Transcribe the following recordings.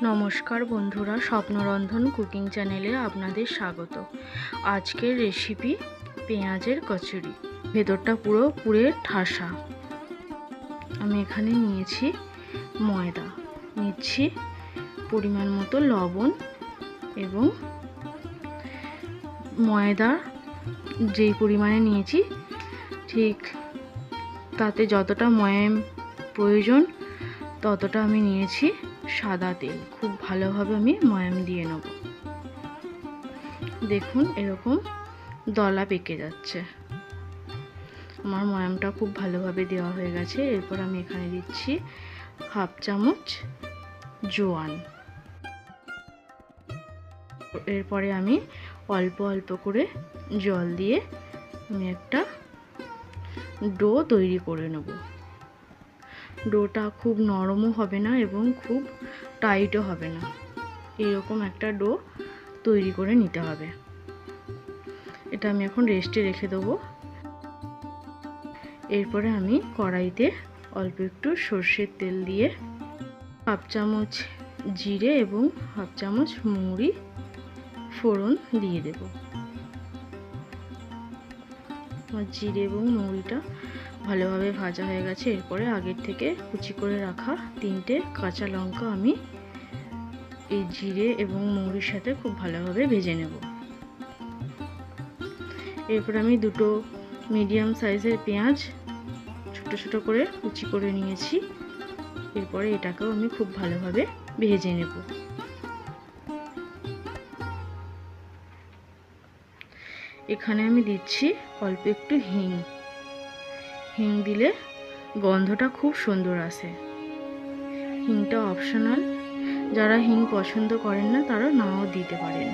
নমস্কার বন্ধুরা, স্বপ্নরন্ধন কুকিং চ্যানেলে আপনাদের স্বাগত। আজকের রেসিপি পেঁয়াজের কচুরি। ভেতরটা পুরো পুরে ঠাসা। আমি এখানে নিয়েছি ময়দা, নিচ্ছি পরিমাণ মতো লবণ এবং ময়দা যেই পরিমাণে নিয়েছি ঠিক তাতে যতটা ময়াম প্রয়োজন ততটা আমি নিয়েছি সাদা তেল। খুব ভালোভাবে আমি ময়াম দিয়ে নেব। দেখুন এরকম দলা পেকে যাচ্ছে। আমার ময়ামটা খুব ভালোভাবে দেওয়া হয়ে গেছে। এরপর আমি এখানে দিচ্ছি হাফ চামচ জোয়ান। এরপরে আমি অল্প অল্প করে জল দিয়ে আমি একটা ডো তৈরি করে নেব। ডোটা খুব নরমও হবে না এবং খুব টাইটও হবে না, এরকম একটা ডো তৈরি করে নিতে হবে। এটা আমি এখন রেস্টে রেখে দেবো। এরপরে আমি কড়াইতে অল্প একটু সর্ষের তেল দিয়ে হাফ চামচ জিরে এবং হাফ চামচ মৌরি ফোড়ন দিয়ে দেব। জিরে এবং মৌরিটা ভালোভাবে ভাজা হয়ে গেছে। এরপরে আগের থেকে কুচি করে রাখা 3টে কাঁচা লঙ্কা আমি এই জিরে এবং মৌরির সাথে খুব ভালোভাবে ভেজে নেব। এরপর আমি 2টো মিডিয়াম সাইজের পেঁয়াজ ছোট ছোট করে কুচি করে নিয়েছি। এরপরে এটাকেও আমি খুব ভালোভাবে ভেজে নেব। এখানে আমি দিচ্ছি অল্প একটু হিং। হিং দিলে গন্ধটা খুব সুন্দর আসে। হিংটা অপশনাল, যারা হিং পছন্দ করেন না তারা নাও দিতে পারেন।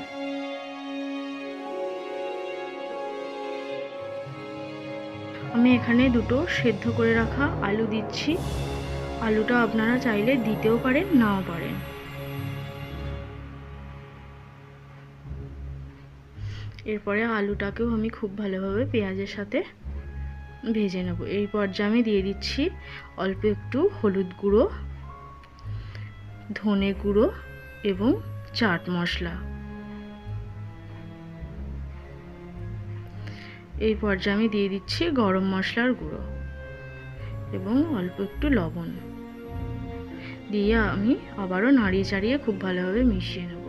আমি এখানে 2টো সেদ্ধ করে রাখা আলু দিচ্ছি। আলুটা আপনারা চাইলে দিতেও পারেন, নাও পারেন। এরপরে আলুটাকেও আমি খুব ভালোভাবে পেঁয়াজের সাথে ভেজে নেব। এই পর্যায়ে আমি দিয়ে দিচ্ছি অল্প একটু হলুদ গুঁড়ো, ধনে গুঁড়ো এবং চাট মশলা। এই পর্যায়ে আমি দিয়ে দিচ্ছি গরম মশলার গুঁড়ো এবং অল্প একটু লবণ দিয়ে আমি আবারও নাড়িয়ে চাড়িয়ে খুব ভালোভাবে মিশিয়ে নেব।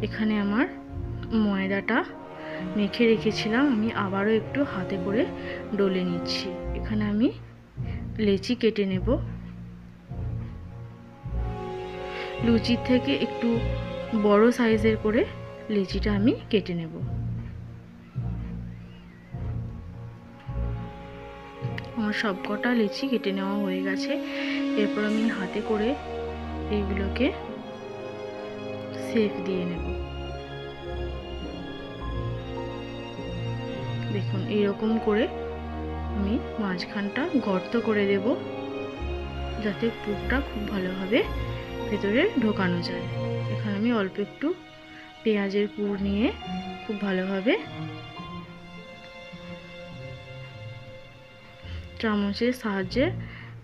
এখানে আমার ময়দাটা মেখে রেখেছিলাম, আমি আবারও একটু হাতে করে ডলে নিচ্ছি। এখানে আমি লেচি কেটে নেব। লুচির থেকে একটু বড় সাইজের করে লেচিটা আমি কেটে নেব। আমার সবকটা লেচি কেটে নেওয়া হয়ে গেছে। এরপর আমি হাতে করে এইগুলোকে শেপ দিয়ে নেব। দেখুন এইরকম করে আমি মাঝখানটা গর্ত করে দেব, যাতে পুরটা খুব ভালোভাবে ভেতরে ঢোকানো যায়। এখানে আমি অল্প একটু পেঁয়াজের পুর নিয়ে খুব ভালোভাবে চামচের সাহায্যে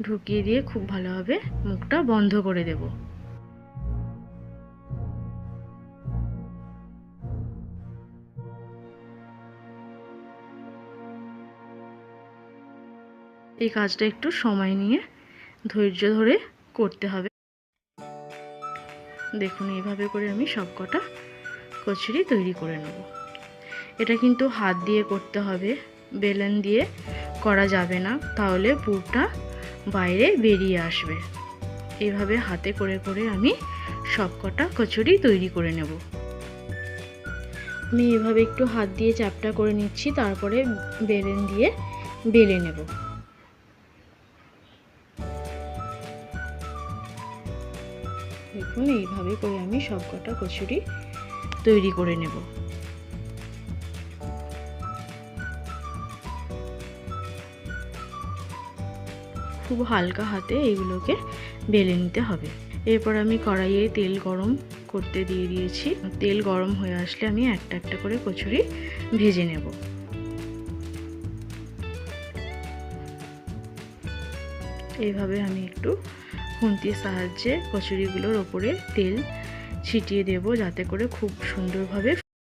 ঢুকিয়ে দিয়ে খুব ভালোভাবে মুখটা বন্ধ করে দেব। এই কাজটা একটু সময় নিয়ে ধৈর্য ধরে করতে হবে। দেখুন এইভাবে করে আমি সবকটা কচুরি তৈরি করে নেব। এটা কিন্তু হাত দিয়ে করতে হবে, বেলন দিয়ে করা যাবে না, তাহলে পুরটা বাইরে বেরিয়ে আসবে। এইভাবে হাতে করে করে আমি সবকটা কচুরি তৈরি করে নেব। আমি এভাবে একটু হাত দিয়ে চ্যাপটা করে নিচ্ছি, তারপরে বেলন দিয়ে বেলে নেব। দেখুন এইভাবে করে আমি সবকটা কচুরি তৈরি করে নেব। খুব হালকা হাতে এগুলোকে বেলে নিতে হবে। এরপর আমি কড়াইয়ে তেল গরম করতে দিয়ে দিয়েছি। তেল গরম হয়ে আসলে আমি একটা একটা করে কচুরি ভেজে নেব। এইভাবে আমি একটু খুন্তির সাহায্যে কচুরিগুলোর ওপরে তেল ছিটিয়ে দেব, যাতে করে খুব সুন্দরভাবে